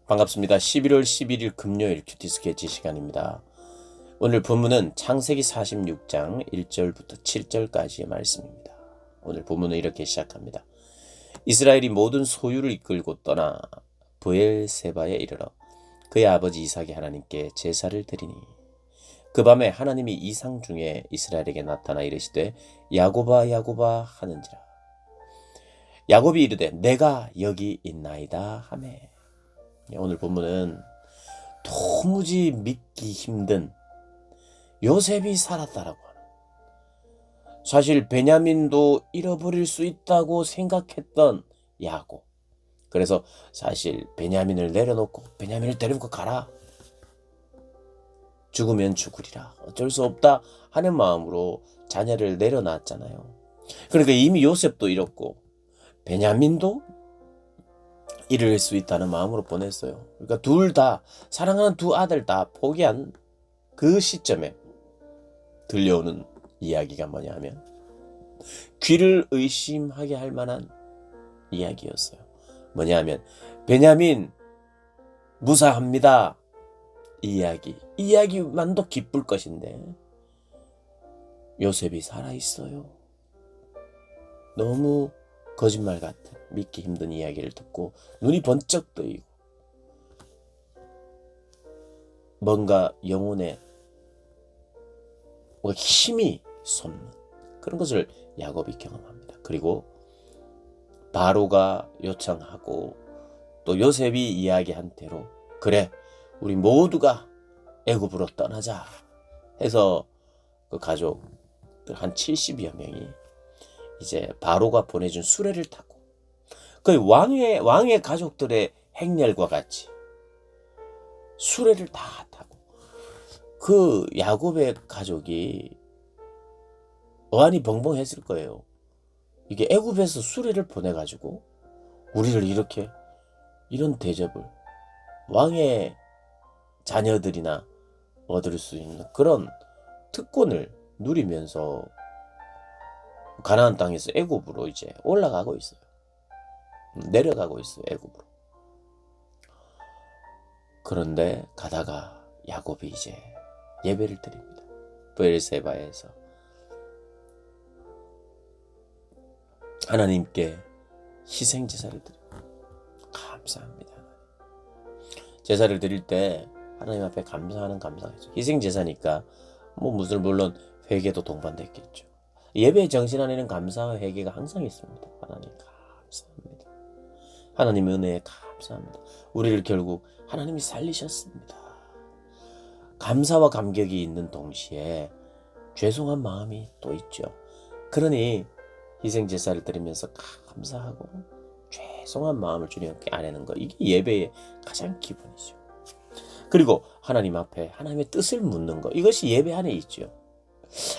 반갑습니다. 11월 11일 금요일 큐티 스케치 시간입니다. 오늘 본문은 창세기 46장 1절부터 7절까지의 말씀입니다. 오늘 본문은 이렇게 시작합니다. 이스라엘이 모든 소유를 이끌고 떠나 브엘세바에 이르러 그의 아버지 이삭의 하나님께 제사를 드리니 그 밤에 하나님이 이상 중에 이스라엘에게 나타나 이르시되 야곱아 야곱아 하는지라. 야곱이 이르되 내가 여기 있나이다 하매. 오늘 본문은 도무지 믿기 힘든 요셉이 살았다라고 하는, 사실 베냐민도 잃어버릴 수 있다고 생각했던 야곱. 그래서 사실 베냐민을 내려놓고 베냐민을 데리고 가라, 죽으면 죽으리라, 어쩔 수 없다 하는 마음으로 자녀를 내려놨잖아요. 그러니까 이미 요셉도 잃었고 베냐민도 잃을 수 있다는 마음으로 보냈어요. 그러니까 둘 다, 사랑하는 두 아들 다 포기한 그 시점에 들려오는 이야기가 뭐냐 하면 귀를 의심하게 할 만한 이야기였어요. 뭐냐 하면 베냐민 무사합니다, 이 이야기만도 기쁠 것인데 요셉이 살아있어요. 너무 거짓말 같은, 믿기 힘든 이야기를 듣고 눈이 번쩍 뜨이고 뭔가 영혼에 힘이 솟는 그런 것을 야곱이 경험합니다. 그리고 바로가 요청하고 또 요셉이 이야기한 대로 그래 우리 모두가 애굽으로 떠나자 해서 그 가족들 한 70여 명이 이제 바로가 보내준 수레를 타고 그 왕의 가족들의 행렬과 같이 수레를 다 타고, 그 야곱의 가족이 어안이 벙벙했을 거예요. 이게 애굽에서 수레를 보내가지고 우리를 이렇게, 이런 대접을 왕의 자녀들이나 얻을 수 있는 그런 특권을 누리면서 가나안 땅에서 애굽으로 이제 올라가고 있어요. 내려가고 있어요, 애굽으로. 그런데 가다가 야곱이 이제 예배를 드립니다. 브엘세바에서 하나님께 희생 제사를 드립니다. 감사합니다. 제사를 드릴 때 하나님 앞에 감사하는 감사겠죠. 희생 제사니까 물론 회개도 동반됐겠죠. 예배의 정신 안에는 감사와 회개가 항상 있습니다. 하나님 감사합니다. 하나님 은혜에 감사합니다. 우리를 결국 하나님이 살리셨습니다. 감사와 감격이 있는 동시에 죄송한 마음이 또 있죠. 그러니 희생 제사를 드리면서 감사하고 죄송한 마음을 주님께 아뢰는 거, 이게 예배의 가장 기본이죠. 그리고 하나님 앞에 하나님의 뜻을 묻는 거, 이것이 예배 안에 있죠.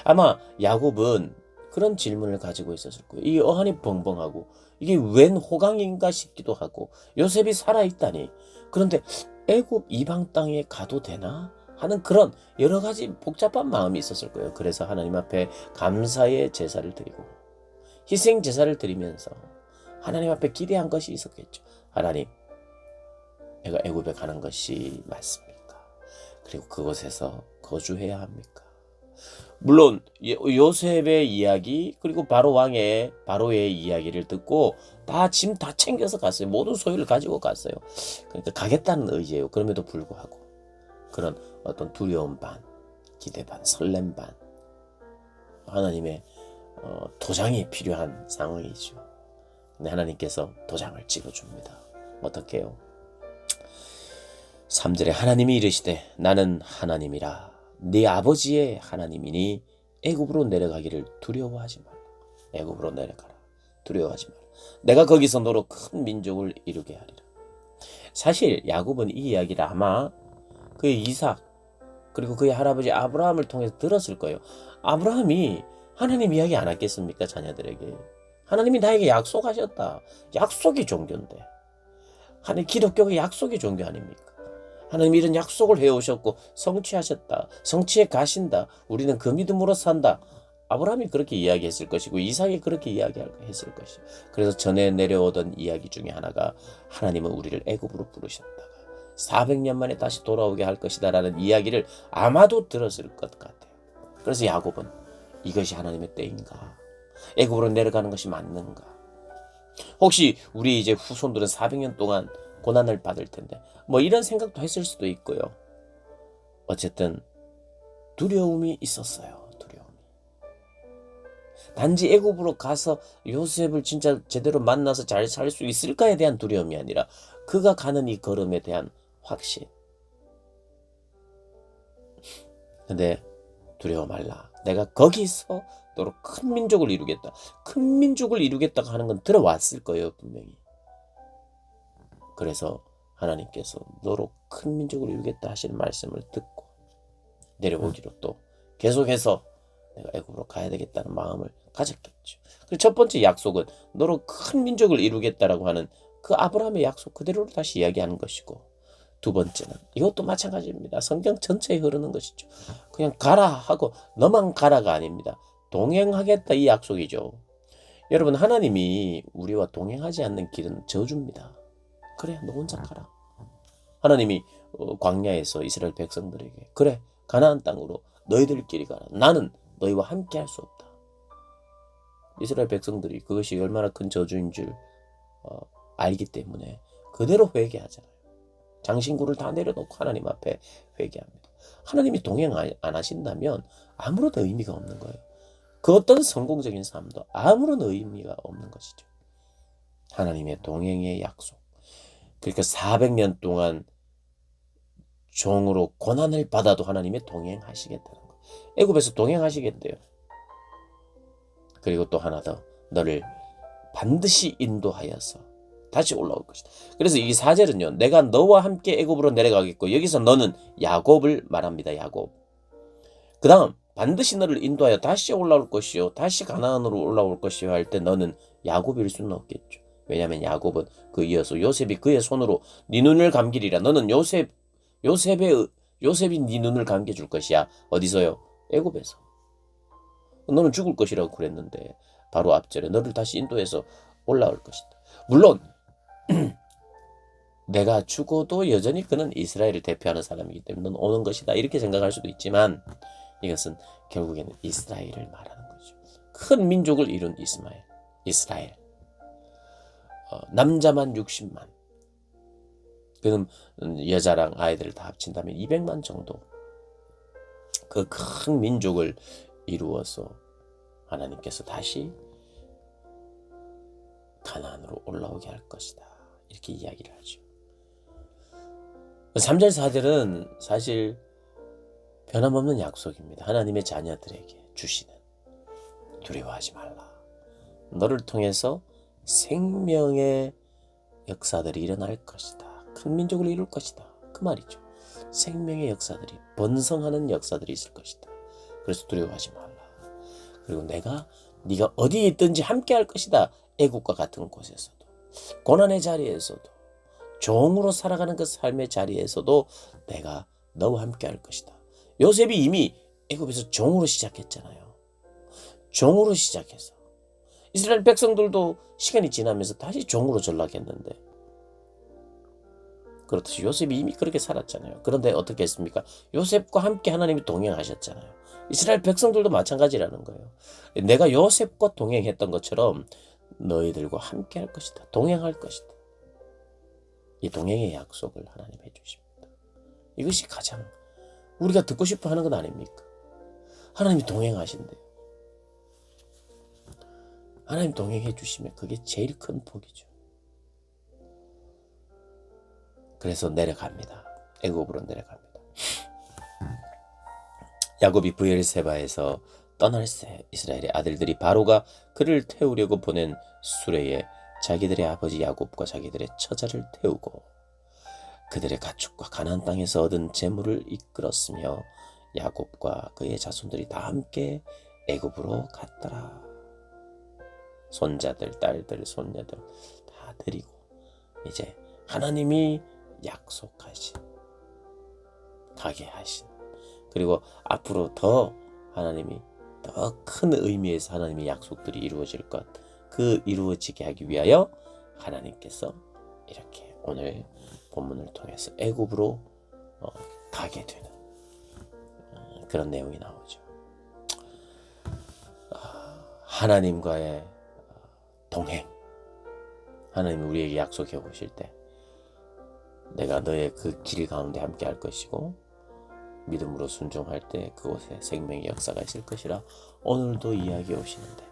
아마 야곱은 그런 질문을 가지고 있었을 거예요. 이 어안이 벙벙하고 이게 웬 호강인가 싶기도 하고, 요셉이 살아있다니, 그런데 애굽 이방 땅에 가도 되나 하는 그런 여러 가지 복잡한 마음이 있었을 거예요. 그래서 하나님 앞에 감사의 제사를 드리고 희생 제사를 드리면서 하나님 앞에 기대한 것이 있었겠죠. 하나님, 내가 애굽에 가는 것이 맞습니까? 그리고 그곳에서 거주해야 합니까? 물론 요셉의 이야기, 그리고 바로의 이야기를 듣고 다 짐 다 챙겨서 갔어요. 모든 소유를 가지고 갔어요. 그러니까 가겠다는 의지예요. 그럼에도 불구하고 그런 어떤 두려움 반, 기대 반, 설렘 반, 하나님의 도장이 필요한 상황이죠. 근데 하나님께서 도장을 찍어줍니다. 어떻게 해요? 3절에 하나님이 이르시되 나는 하나님이라 네 아버지의 하나님이니 애굽으로 내려가기를 두려워하지 마라. 애굽으로 내려가라, 두려워하지 마라. 내가 거기서 너로 큰 민족을 이루게 하리라. 사실 야곱은 이 이야기를 아마 그의 이삭 그리고 그의 할아버지 아브라함을 통해서 들었을 거예요. 아브라함이 하나님 이야기 안 했겠습니까? 자녀들에게 하나님이 나에게 약속하셨다. 약속이 종교인데, 하나님 기독교가 약속이 종교 아닙니까? 하나님이 이런 약속을 해오셨고 성취하셨다, 성취해 가신다, 우리는 그 믿음으로 산다. 아브라함이 그렇게 이야기했을 것이고 이삭이 그렇게 이야기했을 것이고, 그래서 전에 내려오던 이야기 중에 하나가 하나님은 우리를 애굽으로 부르셨다가 400년 만에 다시 돌아오게 할 것이다 라는 이야기를 아마도 들었을 것 같아요. 그래서 야곱은 이것이 하나님의 때인가? 애굽으로 내려가는 것이 맞는가? 혹시 우리 이제 후손들은 400년 동안 고난을 받을 텐데 뭐 이런 생각도 했을 수도 있고요. 어쨌든 두려움이 있었어요. 두려움이. 단지 애굽으로 가서 요셉을 진짜 제대로 만나서 잘 살 수 있을까에 대한 두려움이 아니라 그가 가는 이 걸음에 대한 확신. 근데 두려워 말라. 내가 거기서 너로 큰 민족을 이루겠다. 큰 민족을 이루겠다고 하는 건 들어왔을 거예요, 분명히. 그래서 하나님께서 너로 큰 민족을 이루겠다 하시는 말씀을 듣고 내려오기로 또 계속해서 내가 애굽으로 가야 되겠다는 마음을 가졌겠죠. 그리고 첫 번째 약속은 너로 큰 민족을 이루겠다라고 하는 그 아브라함의 약속 그대로 다시 이야기하는 것이고, 두 번째는 이것도 마찬가지입니다. 성경 전체에 흐르는 것이죠. 그냥 가라 하고 너만 가라가 아닙니다. 동행하겠다 이 약속이죠. 여러분, 하나님이 우리와 동행하지 않는 길은 저주입니다. 그래, 너 혼자 가라. 하나님이 광야에서 이스라엘 백성들에게 그래, 가나안 땅으로 너희들끼리 가라. 나는 너희와 함께 할 수 없다. 이스라엘 백성들이 그것이 얼마나 큰 저주인 줄 알기 때문에 그대로 회개하잖아요. 장신구를 다 내려놓고 하나님 앞에 회개합니다. 하나님이 동행 안 하신다면 아무런 의미가 없는 거예요. 그 어떤 성공적인 삶도 아무런 의미가 없는 것이죠. 하나님의 동행의 약속. 그러니까 400년 동안 종으로 고난을 받아도 하나님의 동행하시겠다는 거예요. 애굽에서 동행하시겠대요. 그리고 또 하나 더, 너를 반드시 인도하여서 다시 올라올 것이다. 그래서 이 4절은요, 내가 너와 함께 애굽으로 내려가겠고, 여기서 너는 야곱을 말합니다. 야곱. 그 다음 반드시 너를 인도하여 다시 올라올 것이요, 다시 가나안으로 올라올 것이요 할 때 너는 야곱일 수는 없겠죠. 왜냐하면 야곱은 그 이어서 요셉이 그의 손으로 네 눈을 감기리라. 너는 요셉이 네 눈을 감겨줄 것이야. 어디서요? 애굽에서. 너는 죽을 것이라고 그랬는데 바로 앞절에 너를 다시 인도해서 올라올 것이다. 물론 내가 죽어도 여전히 그는 이스라엘을 대표하는 사람이기 때문에 넌 오는 것이다 이렇게 생각할 수도 있지만, 이것은 결국에는 이스라엘을 말하는 거죠. 큰 민족을 이룬 이스라엘. 남자만 60만, 그는 여자랑 아이들을 다 합친다면 200만 정도, 그 큰 민족을 이루어서 하나님께서 다시 가나안으로 올라오게 할 것이다 이렇게 이야기를 하죠. 3절 4절은 사실 변함없는 약속입니다. 하나님의 자녀들에게 주시는, 두려워하지 말라. 너를 통해서 생명의 역사들이 일어날 것이다. 큰 민족을 이룰 것이다. 그 말이죠. 생명의 역사들이, 번성하는 역사들이 있을 것이다. 그래서 두려워하지 말라. 그리고 네가 어디에 있든지 함께 할 것이다. 애국과 같은 곳에서도, 고난의 자리에서도, 종으로 살아가는 그 삶의 자리에서도 내가 너와 함께 할 것이다. 요셉이 이미 애굽에서 종으로 시작했잖아요. 종으로 시작해서 이스라엘 백성들도 시간이 지나면서 다시 종으로 전락했는데, 그렇듯이 요셉이 이미 그렇게 살았잖아요. 그런데 어떻게 했습니까? 요셉과 함께 하나님이 동행하셨잖아요. 이스라엘 백성들도 마찬가지라는 거예요. 내가 요셉과 동행했던 것처럼 너희들과 함께 할 것이다. 동행할 것이다. 이 동행의 약속을 하나님 해주십니다. 이것이 가장 우리가 듣고 싶어 하는 건 아닙니까? 하나님이 동행하신대요. 하나님 동행해 주시면 그게 제일 큰 복이죠. 그래서 내려갑니다. 애굽으로 내려갑니다. 야곱이 브엘세바에서 떠날 새 이스라엘의 아들들이 바로가 그를 태우려고 보낸 수레에 자기들의 아버지 야곱과 자기들의 처자를 태우고 그들의 가축과 가나안 땅에서 얻은 재물을 이끌었으며 야곱과 그의 자손들이 다 함께 애굽으로 갔더라. 손자들, 딸들, 손녀들 다 데리고 이제 하나님이 약속하신, 가게 하신, 그리고 앞으로 더 하나님이 더 큰 의미에서 하나님의 약속들이 이루어질 것, 그 이루어지게 하기 위하여 하나님께서 이렇게 오늘 본문을 통해서 애굽으로 가게 되는 그런 내용이 나오죠. 하나님과의 동행, 하나님이 우리에게 약속해 오실 때 내가 너의 그 길 가운데 함께 할 것이고 믿음으로 순종할 때 그곳에 생명의 역사가 있을 것이라 오늘도 이야기해 오시는데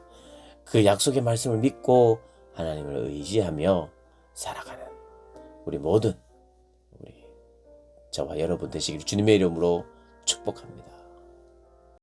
그 약속의 말씀을 믿고 하나님을 의지하며 살아가는 우리 모든 우리 저와 여러분 되시길 주님의 이름으로 축복합니다.